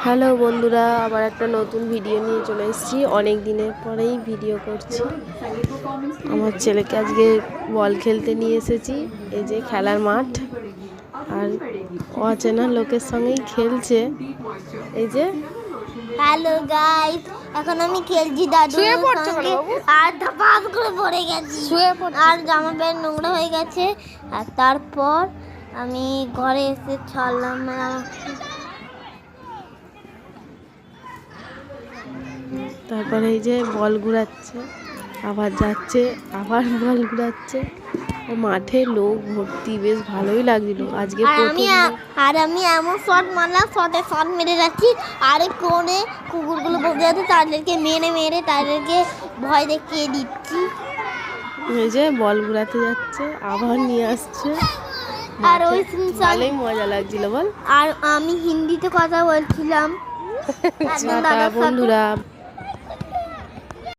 Hello বন্ধুরা, আবার একটা নতুন ভিডিও নিয়ে চলে এসেছি। অনেক দিনের পরেই ভিডিও করছি। আমার ছেলেকে আজকে বল খেলতে নিয়ে এসেছি। এই যে খেলার মাঠ, আর অচেনা লোকের সঙ্গেই খেলছে। এই যে হ্যালো গাইস, এখন আমি খেলছি দাদুর সঙ্গে। আর ধাপাস করে পড়ে গেছি, আর জামা প্যান্ট নোংরা হয়ে গেছে। আর তারপর আমি ঘরে এসে ছাড়লাম। তারপরে এই যে বল ঘুরাচ্ছে, আবার যাচ্ছে, আবার বল ঘুরাচ্ছে। মাঠে লোক ভর্তি, বেশ ভালোই লাগছিল আজকে। আমি এমন শট মারলাম, শট মেরে যাচ্ছি। আরে কোণে কুকুরগুলো বসে আছে, তাদেরকে মেরে তাদেরকে ভয় দেখিয়ে দিচ্ছি। এই যে বল ঘুরাতে যাচ্ছে, আবার নিয়ে আসছে। আর ওই ভালোই মজা লাগছিল বল। আর আমি হিন্দিতে কথা বলছিলাম বন্ধুরা।